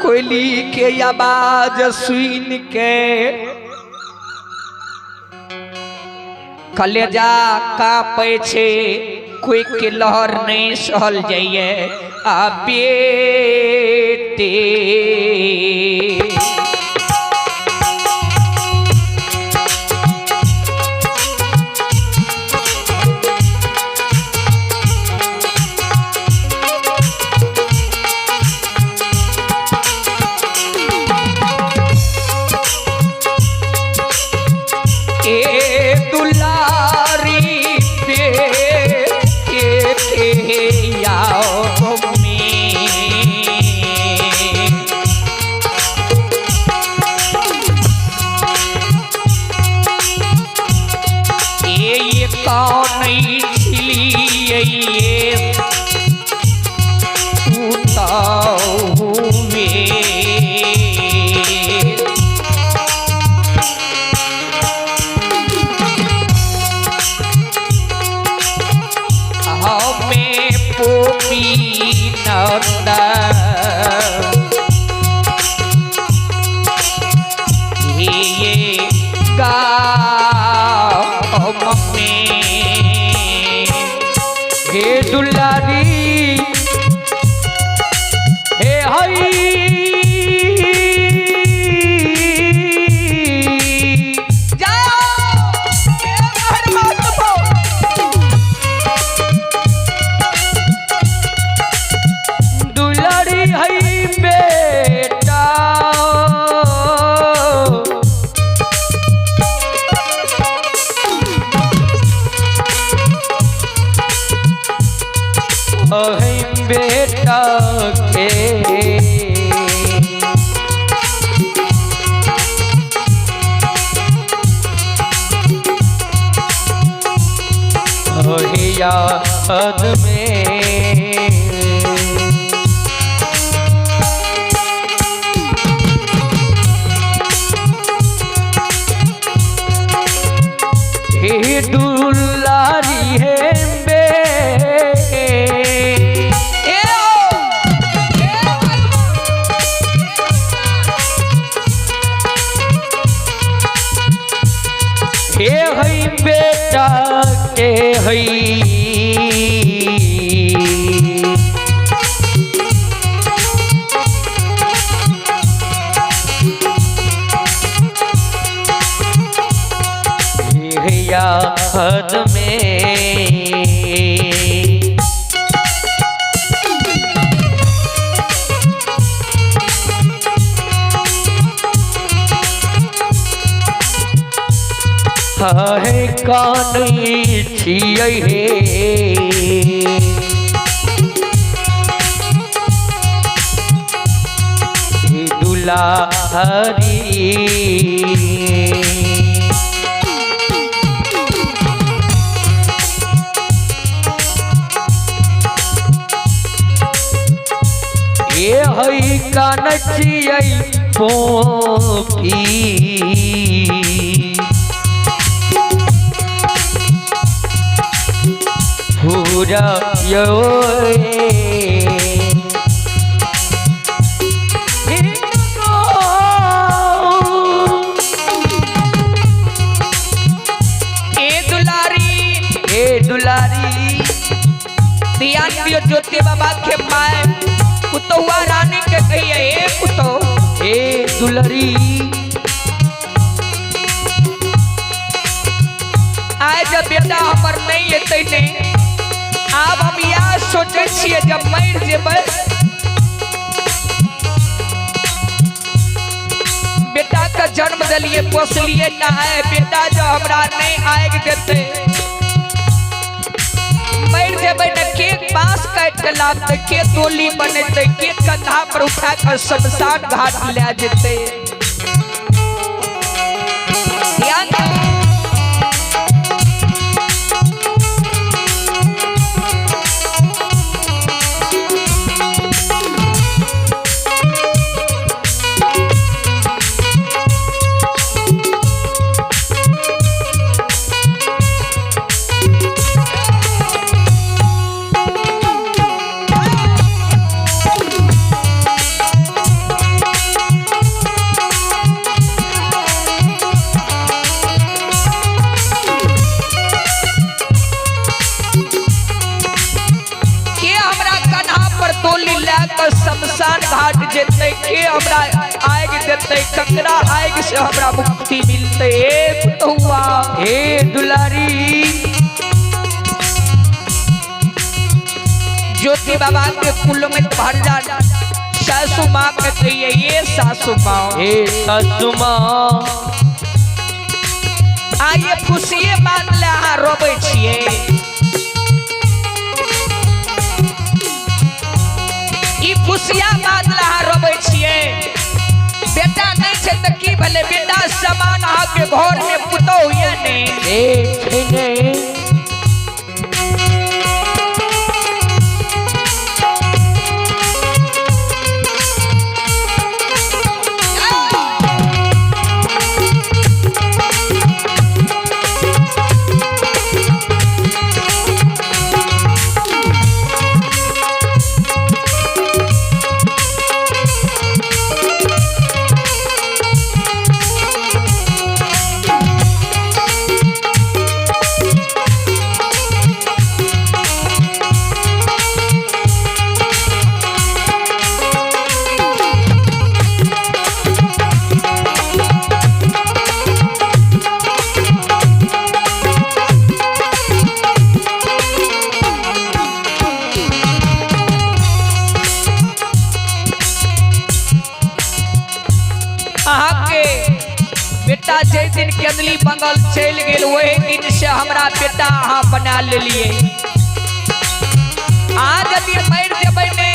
कोयली के आवाज सुन के कलेजा कांपे छे, कोई के लहर नहीं सहल जाइए आ बेटे। हे दुलारी हे हई दुलारी हई बेटा बेटा के याद में हे दुलारी है हई बेटा के हई याद में है कानी छियै हे दुलारी ये हई कान छियै पोकी पूरा यो दुलारी ध्यान दियो ज्योति बाबा के माए कुतुआ रानी के कहिए हे कुतो हे दुलारी आए जब बेटा हमर नहीं एतै ने अब हम याद सोचे छिए जब मर जेबै बेटा का जन्म दिलिए पोसलिए ना है बेटा जो हमरा नहीं आएग देते मर जेबै न के बांस काट के लाते के टोली बनेते के कंधा पर उठा कर शमशान घाट ले जेते ध्यान शमशान घाट जेते के हमरा आग देते ककरा आग से हमरा मुक्ति मिलते पुतहुआ हे दुलारी ज्योति बाबा के कुल में भर जा सासू माँ के कहिए ये सासू माँ हे सासू माँ आइए खुशिये बांधले अहाँ रोबे छिए ई खुशिया बांधले अहाँ रोबे छिए बेटा नहीं छे त की भले बेटा समान अहाँ के घर में पुतौ ये ने बेटा जे दिन केंदली बंगल चल गेल वही दिन से हमरा बेटा अहाँ बना लेलिए आज यदि मर जेबै ने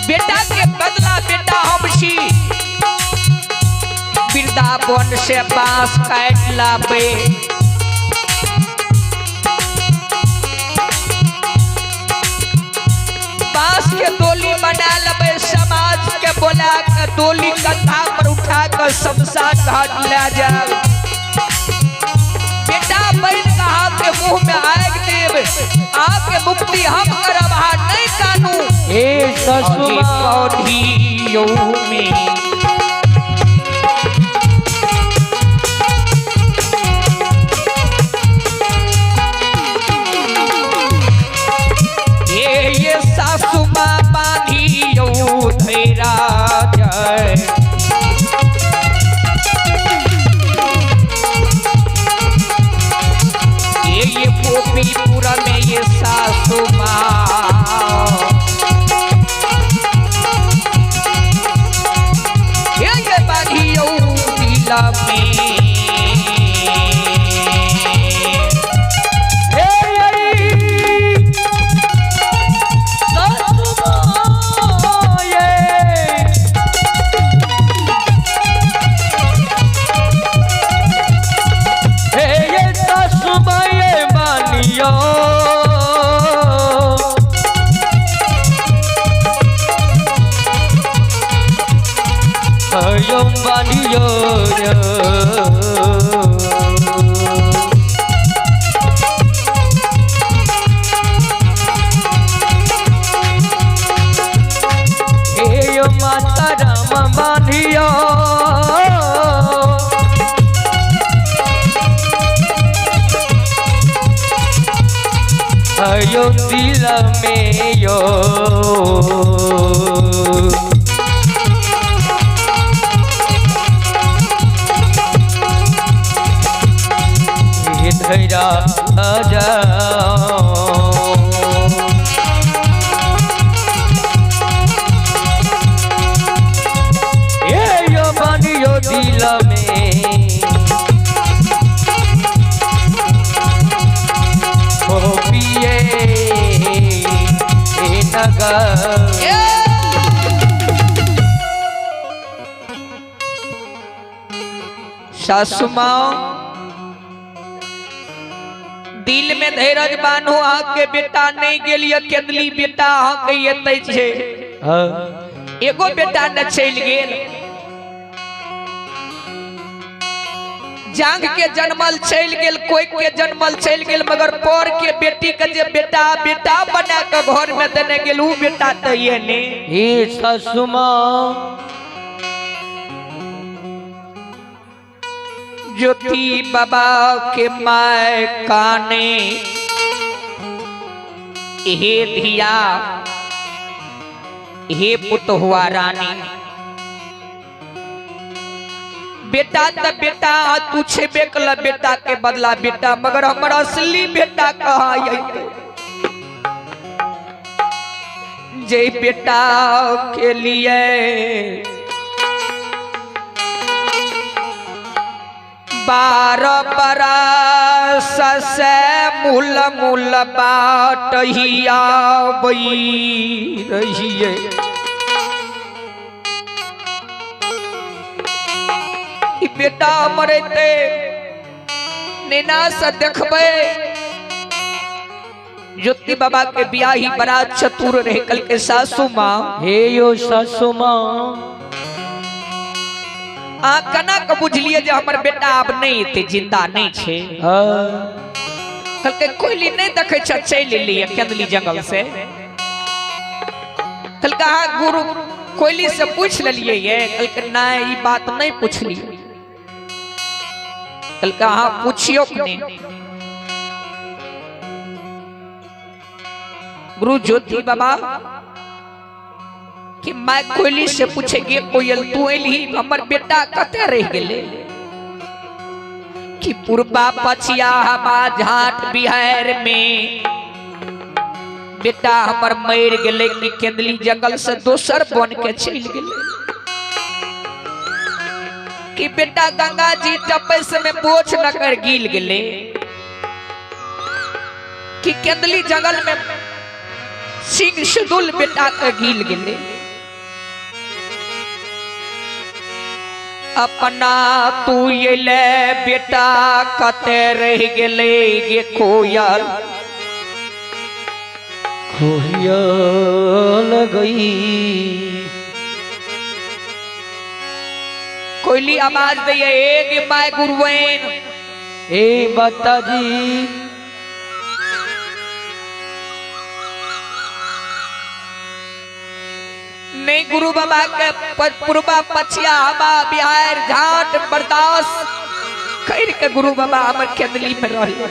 बेटा के बदला बेटा हम छी वृंदावन से बांस काट लाबे बांस के डोली बना लेबे समाज के बोला के डोली कंधा पर उठा कर शमशान घाट ले जाओ बेटा बहन कहा के मुंह में आग देव आपके मुक्ति हम करब नहीं कानू हे ससुमा में ये सासु माँ बांधियो धैरा जय ये गोपीपुरा में ये सासु माँ ये बांधियो दिला में माता राम बांधियो यो दिल में यो धैरा जाओ यो दिल में हो पिए नगर सासु माँ दिल में धैर्य बान्हो आके बेटा नहीं गेलिए केंदली बेटा आके एतै छे एगो बेटा न चल गेल जांग के जन्मल चल गेल कोई के जन्मल चल गेल मगर पर के बेटी के जे बेटा बेटा बना के घर में देने गेल उ बेटा त ये ने हे सासु माँ ज्योति बाबा के माय काने हे धिया हे पुत हुआ रानी, बेटा त बेटा तू छेबे कल बेटा के बदला बेटा, मगर हमारा असली बेटा कहाँ है? जे बेटा के लिए 12 बरस से मूल मूल बाट ही आबई रहिए, बेटा मरते नैना से देखबे। ज्योति बाबा के बियाही बड़ा चतुर रहे कल के सासू माँ। हे यो सासू माँ कना के बुझलिए जे हमर बेटा अब नहीं थे, जिंदा नहीं छे। कल के कोयली नहीं देखे छ, चल लिए केंदली जंगल से। कल का गुरु कोयली से पूछ लिए ये, कल के ना ई बात नहीं पूछलिए। कल का पूछियो ने गुरु ज्योति बाबा कि मैं कोयली से पूछेगे, कोयल तू एली हमर बेटा कते रह गेले? कि पूर्वा पछिया हमा झाट बिहार में बेटा हमर मर गेले, कि केंदली जंगल से दोसर बन के चल गेले। कि बेटा गंगा जी टपस में बोझ न कर गिल गेले, कि केंदली जंगल में सिंह शुदुल बेटा के गिल गेले। अपना तू ये ले बेटा कते रह गेले गे कोयल? कोयल गई कोयली आवाज दिए, एक माय गुरुवेन ए माता जी नहीं गुरु बाबा के पूर्वा पछिया हवा बिहार झाट बर्दाश्त कर के गुरु बाबा हमर केंदली में रहे।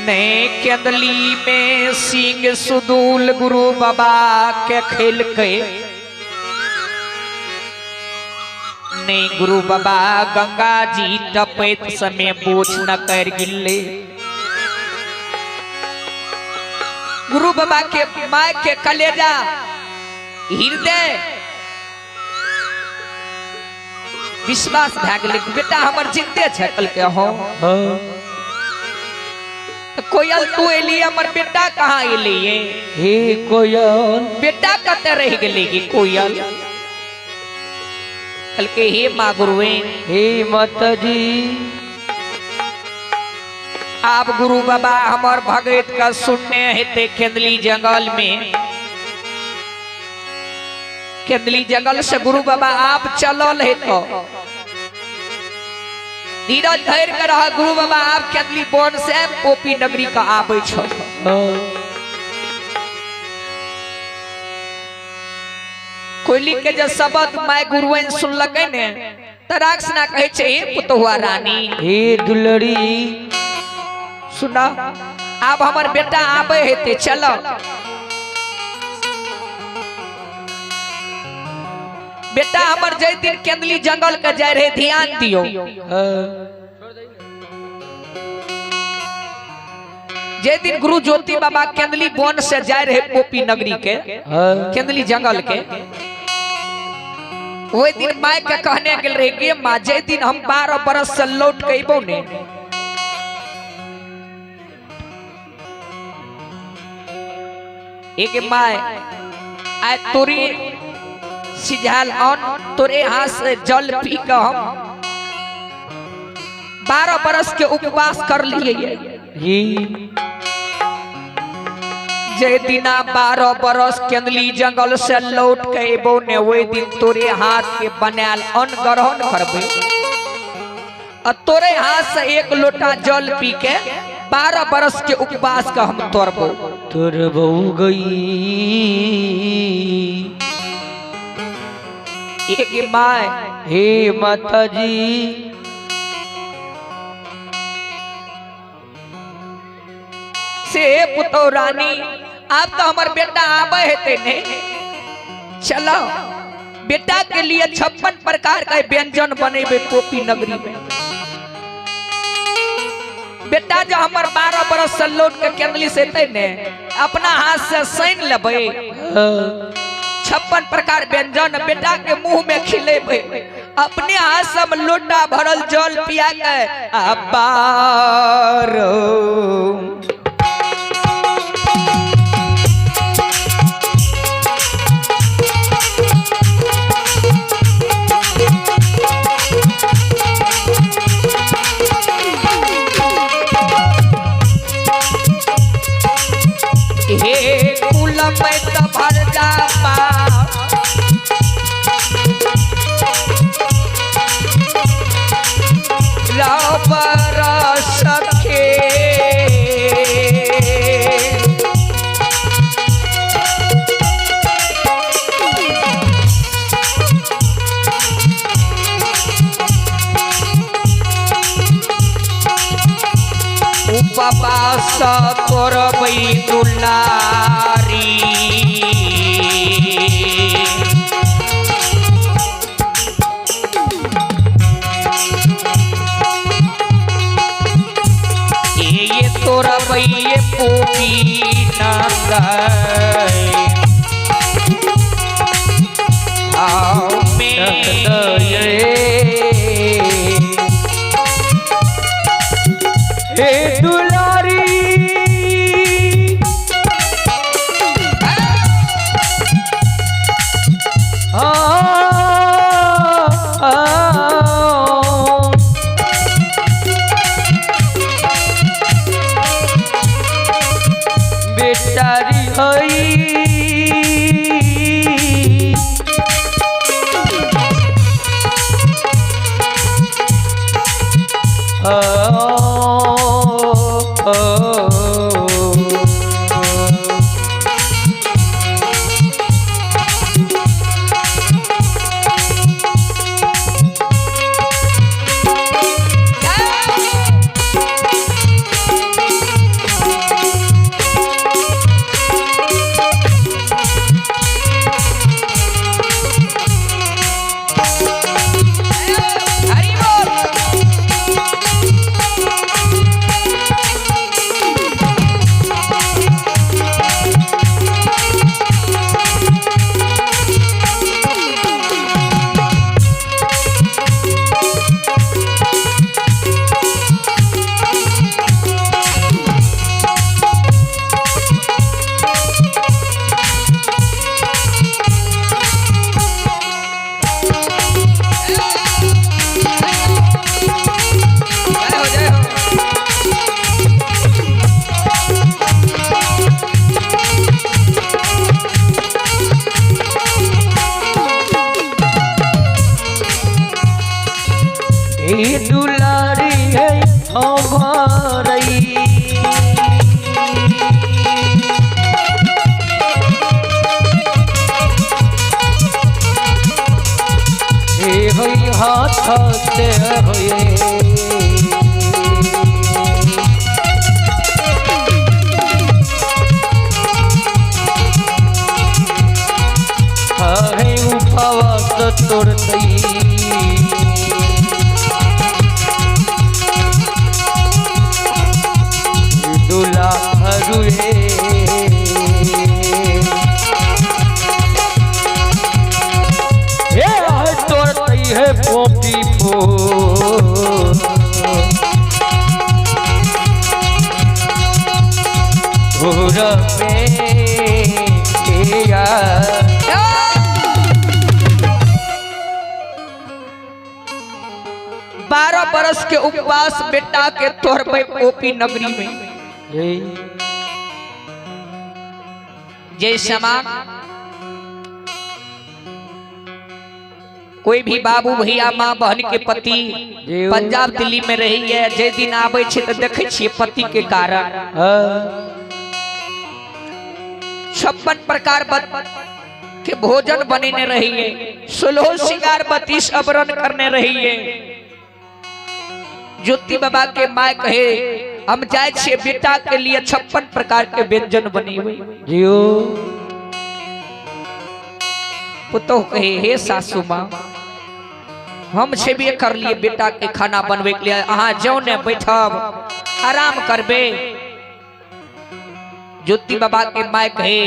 ने केंदली में सिंह सुदूल गुरु बाबा के खेल के नहीं गुरु बाबा गंगा जी टपैत समय बोझ न कर गिल्ले। गुरु बाबा के माय के कलेजा हृदय विश्वास भए गेलै, बेटा हमर जिंदे छै। कल के हो कोयल तू एली, हमर बेटा कहाँ एली? हे कोयल बेटा कते रह गेली गे कोयल? कल के हे माँ गुरुवेन हे माता जी आप गुरु बाबा हमार भगत का सुनने हेते केंदली जंगल में। केंदली जंगल से गुरु बाबा आप चलल है तो धीरज धैर्य कर रहा गुरु बाबा आप केंदली वन से पोपी नगरी का आबे छो। कोयली के जब शब्द माय गुरुवेन सुनलकै ने तराक्ष ना कहे छे, हे पुतहुआ रानी हे दुलड़ी सुना, अब हमार बेटा आबे हेते चलो। बेटा हमर जय दिन केंदली जंगल के जाय रहे ध्यान दियो। जय दिन गुरु ज्योति बाबा केंदली वन से जाय रहे पोपी नगरी के केंदली जंगल के, वही दिन माय के कहने गेल रहे गे माँ जय दिन हम 12 बरस से लौट के अबो ने एक माय आय तोरी सिझाल अन्न तोरे हाथ से जल पी के हम 12 बरस के उपवास कर लिए। जय दिना 12 बरस केंदली जंगल से लौट के एबो ने वही दिन तोरे हाथ के बनाल अन्न ग्रहण करबे और तोरे हाथ से 1 लोटा जल पी के 12 बरस के उपवास का हम तोड़बो। तोड़बो गई एक माय हे माता जी से पुतो रानी आप तो हमार बेटा आवे हेते ने चलो बेटा के लिए 56 प्रकार का व्यंजन बनेबे पोपी नगरी में। बेटा जो हमार 12 बरस से लौट के केंदली से ने अपना हाथ से सैन लेबे 56 प्रकार व्यंजन बेटा के मुंह में खिलेबे अपने हाथ से लोटा भरल जल पिया के अबारो हे कुल में तो भर जापा रबर सखे उपवास करबै दुलारी ये तोरबै पोपी नगरी आओ हे दुलारी बेटारी हई दुलारी है हमारी हे होई हाथ से होए है उपवास तोड़तई है पोपी बारह बरस के उपवास बेटा के तोड़बे पोपी नगरी में जय समान कोई भी बाबू भैया माँ बहन के पति पंजाब दिल्ली में रही है जे दिन आवे छे तो देखे छिए पति के कारण 56 प्रकार के भोजन बनेने रही है 16 श्रृंगार 32 अवरण करने रही है। ज्योति बाबा के माँ कहे हम जाए छे बेटा के लिए 56 प्रकार के व्यंजन बने हुए। जियो पुतोह कहे हे सासू माँ हम छेबे कर लिए बेटा के खाना बनवे के लिए, अहाँ जो ने बैठब आराम करबे। ज्योति बाबा के माय कहे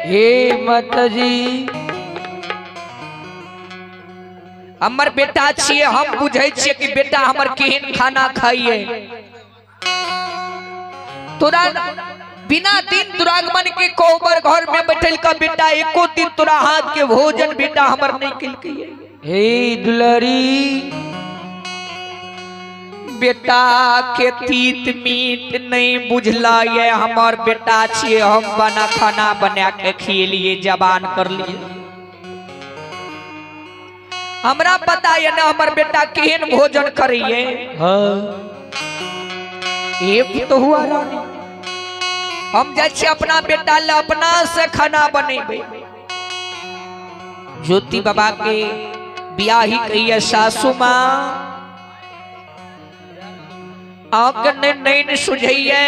हे माता जी हमर बेटा छिए, हम बुझे छिए कि बेटा हमर केहन खाना खाइए। तोरा बिना दिन दुरागमन के कोबर घर में बैठल का बेटा एको दिन तोरा हाथ के भोजन बेटा हमर नहीं किलकिए। हे दुलारी बेटा के तीत मीट नहीं बुझला ये हमर बेटा छिए, हम बना खाना बना के खिएलिए जबान कर लिए। हमरा पता है ना हमर बेटा केहन भोजन करिए। हाँ एक तो हुआ रानी हम जैसे अपना बेटा ले अपना से खाना बनेबे। ज्योति बाबा के बियाही कहिए सासू माँ आंख ने नहीं सुझैये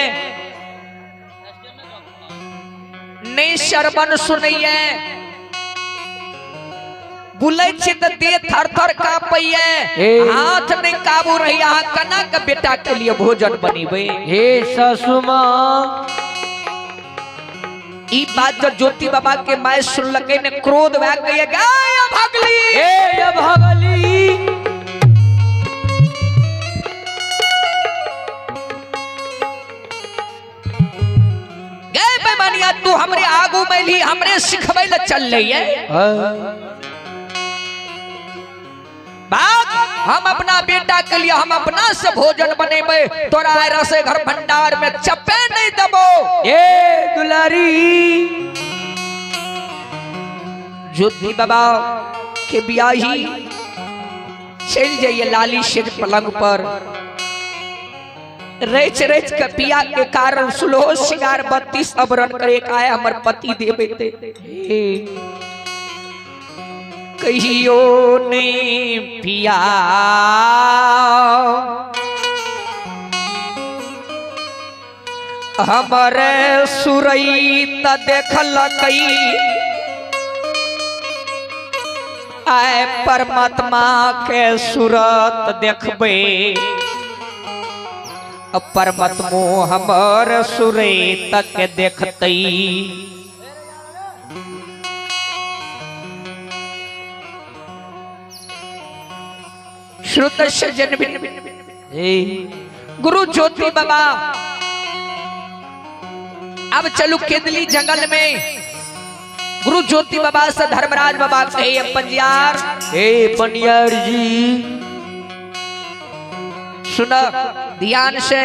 नहीं शरबन सुनैये, बुलै छी त देह थर थर कांपैये, हाथ नहीं काबू रही। अहाँ कना के बेटा के लिए भोजन बनेबे। हे सासू माँ ई बात जब ज्योति बाबा के माय सुनलकै ने क्रोध भए गए गाय भगली ए भगली गए बेमानिया तू हमरे आगू मैली हमरे सिखबै ल चल रही बात। हम अपना बेटा के लिए हम अपना से भोजन बनेबे, तोरा रसे घर भंडार में चप्पे नहीं दबो। ए दुलारी ज्योति बाबा के बियाही चल जाइए लाली शेर पलंग पर रेच रेच के पिया के कारण सुलो सिंगार 32 अबरन करे आए हमर पति देवे ते कहियो नहीं पिया हमरे सुरई त देखल कई आए परमात्मा के सूरत देखबे। परमात्मो हमर सुरई तक देखतई श्रुत जन गुरु ज्योति बाबा। अब चलू केदली जंगल में गुरु ज्योति बाबा से धर्मराज बाबा से पंजियार हे पनियार जी सुना ध्यान से।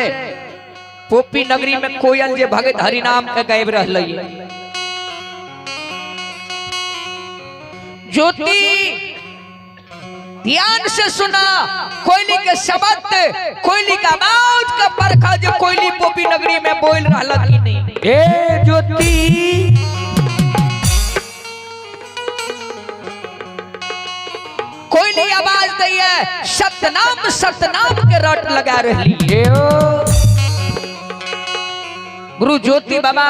पोपी नगरी में कोयल जे भगत हरि नाम के गायब रहल ज्योति ध्यान से सुना। कोयली के शब्द कोयली का आवाज का परखा जो कोयली पोपी नगरी में बोल रहल की नहीं। हे ज्योति कोयली आवाज दैये सतनाम के रट लगा रही। गुरु ज्योति बाबा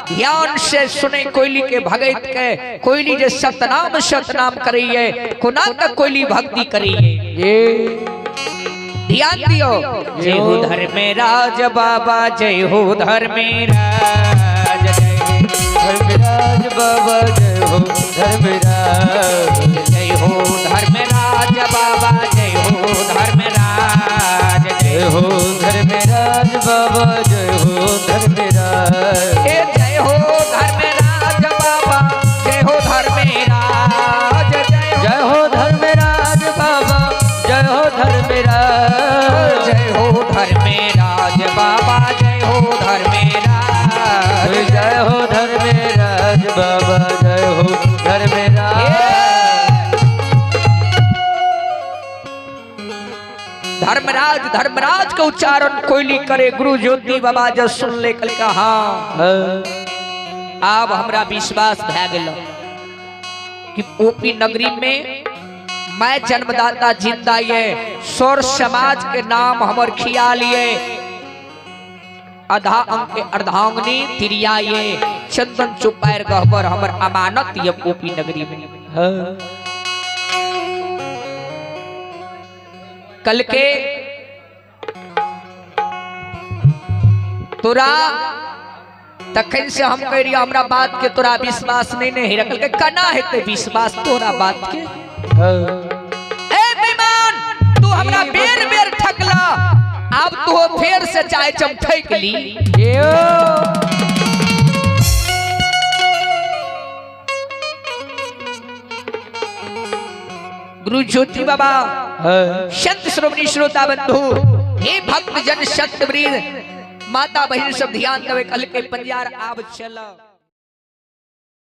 ध्यान से सुने कोयली के भगत के। कोयली जे सतनाम करिए कोना तक कोयली भक्ति करिए। ध्यान दियो। जय हो धर्मराज बाबा जय हो धर्मराज धर्मराज बाबा जय हो धर्मराज जय हो धर्मराज बाबा जय हो धर्मराज जय हो धर्मराज बाबा जय हो धर्मराज जय हो धर्मराज बाबा जय हो धर्मराज जय हो धर्मराज बाबा जय हो धर्मराज जय हो धर्मराज बाबा जय हो धर्मराज जय हो धर्मराज बाबा जय हो धर्मराज। धर्मराज का उच्चारण कोयली करे। गुरु ज्योति बाबा जब सुन ले कल का हाँ अब हमरा विश्वास भै गेल कि पोपी नगरी में मैं जन्मदाता जिंदा ये सौर समाज के नाम हमर खिया लिए आधा अंक के अर्धांगनी तिरिया ये चंदन चुपायर गहबर हमर अमानत ये गोपी नगरी में। कल के तोरा तखन से हम कह रही हमरा बात के तोरा विश्वास नहीं नहीं रखल के कना हेते विश्वास तोरा बात के। ए बेईमान तू हमरा बेर बेर ठकला अब तू फेर से चाहे चमठक ली। गुरु ज्योति बाबा संत श्रोमणी श्रोता बंधु हे भक्त जन संत वृंद माता बहन सब ध्यान देवे कल के पंजार आब चल।